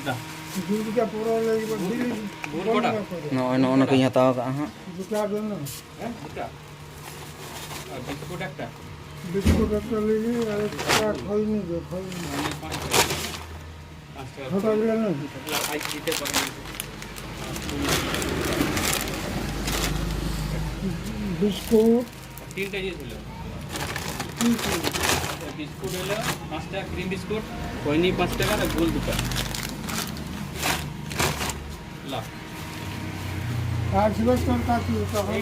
dah. Juga pura lagi berdiri. Bur koda. No kung hataw ka ha. Buka dulu. Buka. Biskut একটা biscuit একটা লেগে আর একটা খাইনি যে খাইনি ছোটগুলো না দিতে পারেন বিস্কুট তিনটা দিয়েছিল বিস্কুট হলো 5 টাকা ক্রিম বিস্কুট খৈনি 5 টাকা আর গোল 2 টাকা লা আর সিলেকশন কাটি তখন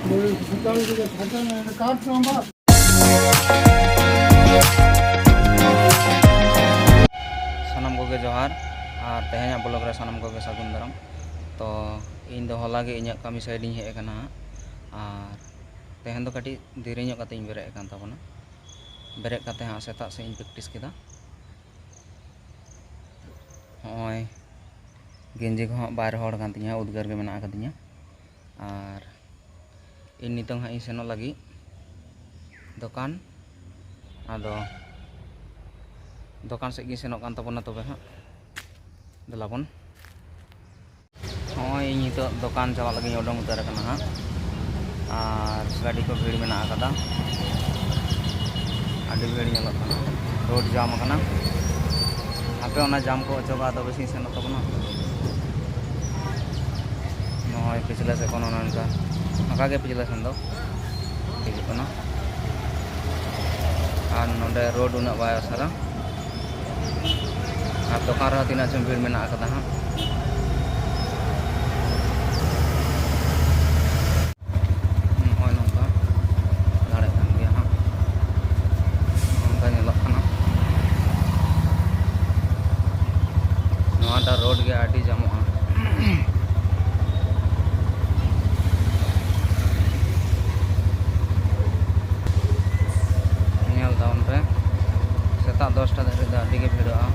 বলে সকালে থেকে ছাটা না কাট number sanam koge johar ar tehnya blog re sanam koge sagun daram to ᱤᱧ ᱫᱚ ᱦᱚᱞᱟ ᱜᱮ ᱤᱧᱟᱹᱜ ᱠᱟᱹᱢᱤ ᱥᱟᱭᱤᱰ ᱤᱧ ᱦᱮᱡ ᱟᱠᱟᱱᱟ ᱟᱨ ᱛᱮᱦᱮᱧ ᱫᱚ ᱠᱟᱹᱴᱤᱡ ᱫᱮᱨᱤ ᱧᱚᱜ ᱠᱟᱛᱮ ᱤᱧ ᱵᱮᱨᱮᱫ ᱟᱠᱟᱱ ᱛᱟᱵᱚᱱᱟ ᱵᱮᱨᱮᱫ ᱠᱟᱛᱮ ᱦᱟᱸᱜ ᱥᱮᱛᱟᱜ ᱥᱮᱫ ᱤᱧ ᱯᱨᱮᱠᱴᱤᱥ ᱠᱮᱫᱟ ᱦᱚᱸᱜᱼᱚᱭ ᱜᱮᱧᱡᱤ ᱠᱚ ᱦᱟᱸᱜ ᱵᱟᱭ ᱨᱚᱦᱚᱲ ᱠᱟᱱ ᱛᱤᱧᱟᱹ ᱩᱫᱽᱜᱟᱹᱨ ᱜᱮ ᱢᱮᱱᱟᱜ ᱟᱠᱟᱫᱤᱧᱟ ᱟᱨ ᱤᱧ ᱱᱤᱛᱚᱝ ᱦᱟᱸᱜ ᱤᱧ ᱥᱮᱱᱚᱜ ᱞᱟᱹᱜᱤᱫ ᱫᱚᱠᱟᱱ ᱟᱫᱚ ᱫᱚᱠᱟᱱ ᱥᱮᱫ ᱜᱤᱧ ᱥᱮᱱᱚᱜ ᱠᱟᱱ ᱛᱟᱵᱚᱱᱟ ᱛᱚᱵᱮ ᱦᱟᱸᱜ ᱫᱮᱞᱟᱵᱚᱱ ᱦᱚᱸᱜᱼᱚᱭ ᱤᱧ ᱱᱤᱛᱚᱜ ᱫᱚᱠᱟᱱ ᱪᱟᱞᱟᱜ ᱞᱟᱹᱜᱤᱫ ᱤᱧ ᱩᱰᱩᱝ ᱩᱛᱟᱹᱨ ᱟᱠᱟᱱᱟ ᱦᱟᱸᱜ ᱟᱨ ᱜᱟᱹᱰᱤ ᱠᱚ ᱵᱷᱤᱲ ᱢᱮᱱᱟᱜ ᱟᱠᱟᱫᱟ ᱟᱹᱰᱤ ᱵᱷᱤᱲ ᱧᱮᱞᱚᱜ ᱠᱟᱱᱟ ᱨᱳᱰ ᱡᱟᱢ ᱟᱠᱟᱱᱟ ᱟᱯᱮ ᱚᱱᱟ ᱡᱟᱢ ᱠᱚ ᱚᱪᱚᱜᱟ ᱛᱚᱵᱮ ᱥᱮᱧ ᱥᱮᱱᱚᱜ ᱛᱟᱵᱚᱱᱟ ᱱᱚᱜᱼᱚᱭ ᱯᱤᱪᱷᱞᱟᱹ ᱥᱮᱫ ᱠᱷᱚᱱ ᱚᱱᱠᱟ ᱚᱱᱠᱟᱜᱮ ᱯᱤᱪᱷᱞᱟᱹ ᱥᱮᱱ ᱫᱚ ᱦᱤᱡᱩᱜ ᱠᱟᱱᱟ ᱟᱨ ᱱᱚᱰᱮ ᱨᱳᱰ ᱩᱱᱟᱹᱜ ᱵᱟᱭ ᱚᱥᱟᱨᱟ ᱟᱨ ᱫᱚᱠᱟᱱ ᱨᱮᱦᱚᱸ ᱛᱤᱱᱟᱹᱜ ᱪᱚᱝ ᱵᱷᱤᱲ ᱢᱮᱱᱟᱜ ᱟᱠᱟᱫᱟ ᱦᱟᱸᱜ ᱱᱚᱜᱼᱚᱭ ᱱᱚᱝᱠᱟ ᱫᱟᱲᱮᱜ ᱠᱟᱱ ᱜᱮᱭᱟ ᱦᱟᱸᱜ ᱱᱚᱝᱠᱟ ᱧᱮᱞᱚᱜ ᱠᱟᱱᱟ ᱱᱚᱣᱟᱴᱟᱜ ᱨᱳᱰ ᱜᱮ ᱟᱹᱰᱤ ᱡᱟᱢᱚᱜᱼᱟ ᱧᱮᱞ ᱛᱟᱵᱚᱱ ᱯᱮ ᱥᱮᱛᱟᱜ 10টা ᱫᱷᱟᱹᱨᱤᱡ ᱫᱚ ᱟᱹᱰᱤ ᱜᱮ ᱵᱷᱤᱲᱚᱜᱼᱟ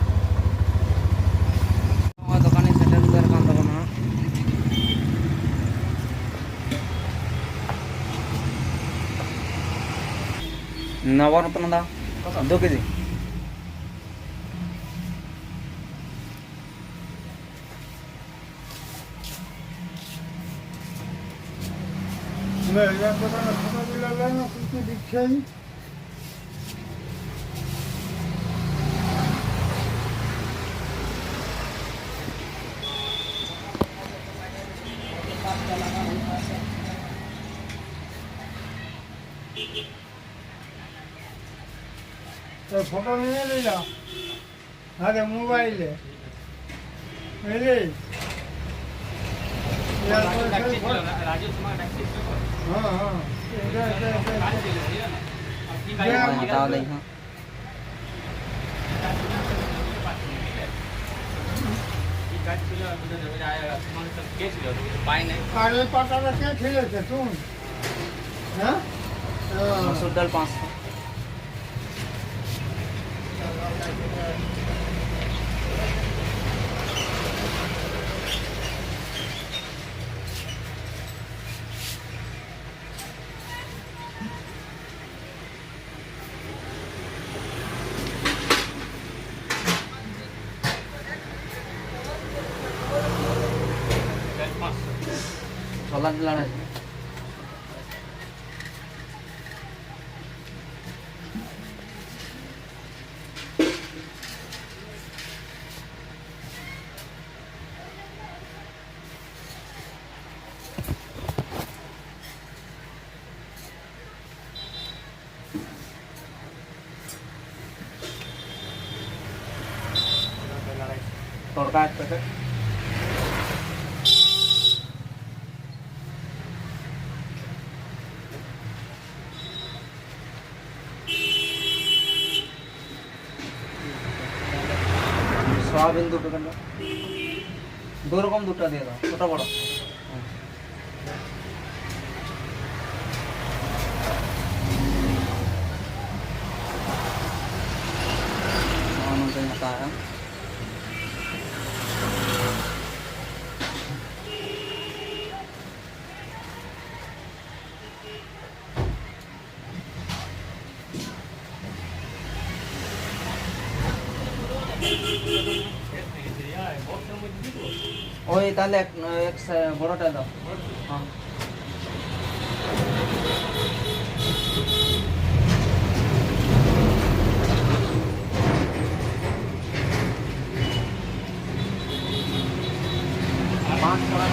ᱱᱚᱜᱼᱚᱭ ᱫᱚᱠᱟᱱᱤᱧ ᱥᱮᱴᱮᱨ ᱩᱛᱟᱹᱨ ᱟᱠᱟᱱ ᱛᱟᱵᱚᱱᱟ नवरत्न दा 2 केजी मैं या पता ना छोटा लेना कितनी दिखे ही तो फोटो नहीं ले जा अरे मोबाइल है मेरे राजू तुम्हारा टैक्सी हाँ हाँ हटाओ नहीं हाँ अरे पता ना क्या खेले थे तुम हाँ मसूर दाल 500 छोला दिलाना है तड़का एक पैकेट सोयाबीन 2 पैकेट दो रकम 2টা দিয়ে দাও ছোট বড় नंतर बताया ওই তাহলে এক বড়টা দাও। হ্যাঁ পাঁচ ছড়া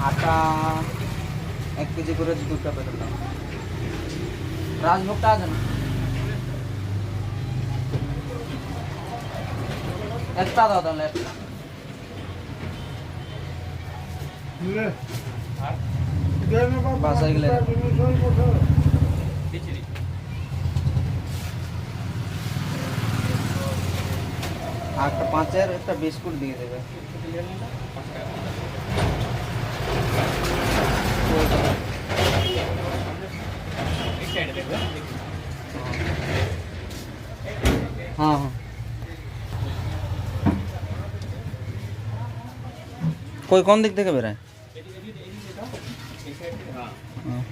আটা 1 কেজি করে 2টা প্যাকেট দাও। রাজভোগটা আছে না? একটা দাও তাহলে একটা। ले देने का बस अगले। मिशन को था খিচুড়ি আর একটা 5-এর একটা বিস্কুট দিয়ে দেবে। 5 টাকা एक साइड देखो हाँ हाँ कोई कौन दिख देगा बेरा? एक साइड हां हाँ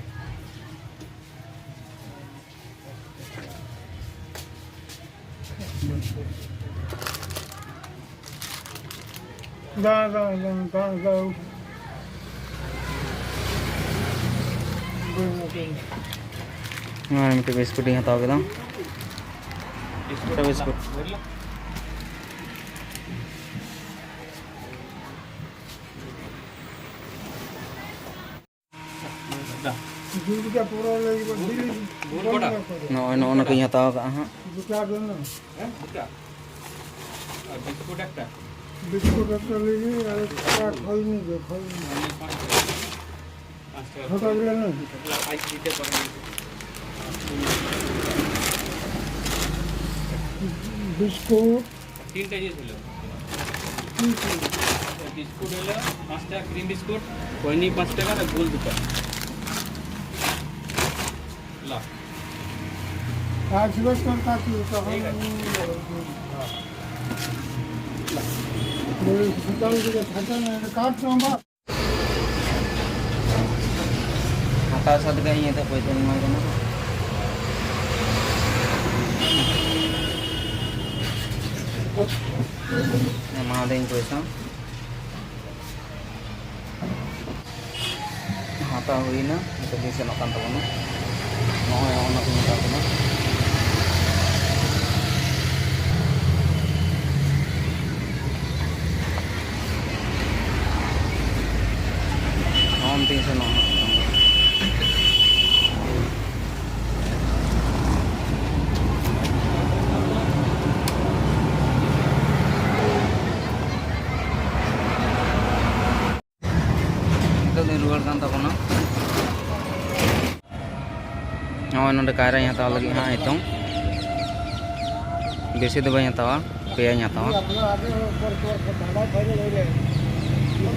दा दा दा दा दा हाँ मिट्टी बिस्कुट ही हटाओगे ना? बिस्कुट दूध का पूरा ले दिल्ली दूध बड़ा ना ना कहीं हटाओगा हाँ दुका देना হ্যাঁ দুটা আর বিস্কুট একটা बिस्कुट একটা ले ली और का खोई नहीं दे खोई नहीं 5 টাকা छोटा ले ना আইস দিতে পারেন बिस्कुट তিনটা দিয়ে ছিল বিস্কুট হলো 5 টাকা ক্রিম বিস্কুট খৈনি 5 টাকা আর গোল দুটো লা आज बस करता थी तो हम बोले सुताल के खाता ना काट लंबा हटा सद गई है तो कोई तो नहीं होगा ना महादेव पैसा हाथा हुई ना तो जैसे नकान तब ना नॉय ऑन को मता ना ऑन तीन से नौ रुआर कान तबना नॉय नोडे कायरा हताव लगी हाँ इतों बेसी तो बई हतावा पेया हतावा अपना आगे ऊपर ऊपर ढाला पहले ले ले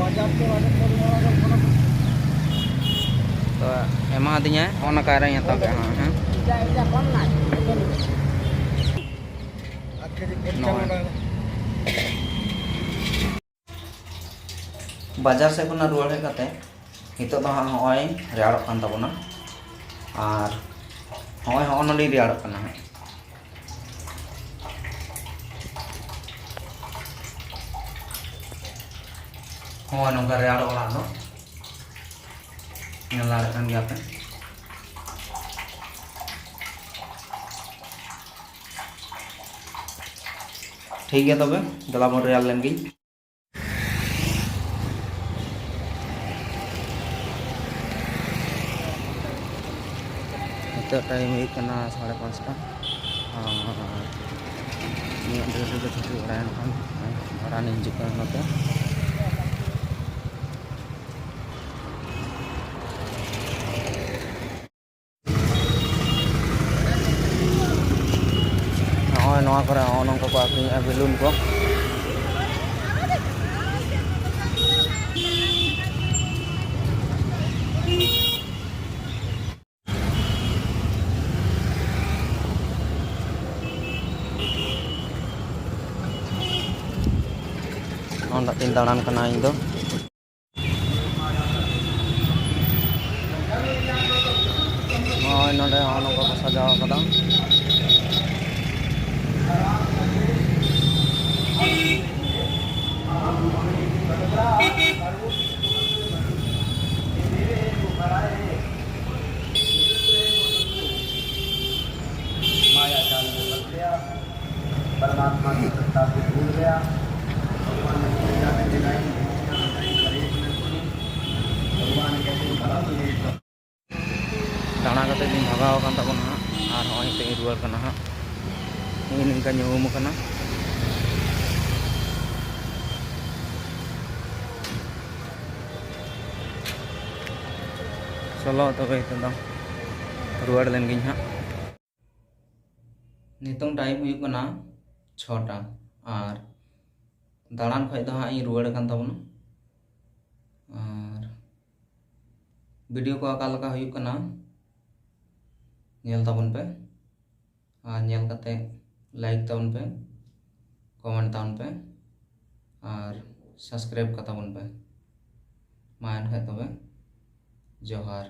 बाजार के वाले पर तो एमा दिया ओना कायरा हताव के हाँ हाँ जा कौन ना आखिर बाजार से को रुआर हे कते हितो तो हाँ होय रेयाड़ोग कान तबना और होय हो नली रेयाड़ोग काना होय नोंका रेयाड़ ओड़ा दो नेला रखन गया पे ठीक है तबे दला बन रेयाड़ लेन गी टाइम हुई 5:30 ड्रेस छुट्टी बड़ा हजूक नवा करे नौका को आखिरी बेलून को तीन दाड़ान करना इन दो नोडे नौका को सजाव कदा परमात्मा की सत्ता से भूल गया दाणा कते दिन भगाव कान तबन हा और होय ते रुवार कना हा इनका ᱧᱩᱢ कना चलो तबे तो रुवार लेन गिन हा नितों टाइम हुई कना 6टा और दाड़ान खय दो हा इ रुवार कान तबन और वीडियो को अका लका हुई कना नेल ताबन पे और नेल कते लाइक ताबन पे कमेंट ताबन पे और सब्सक्राइब का ताबन पे मा एनखाय तबे जोहार।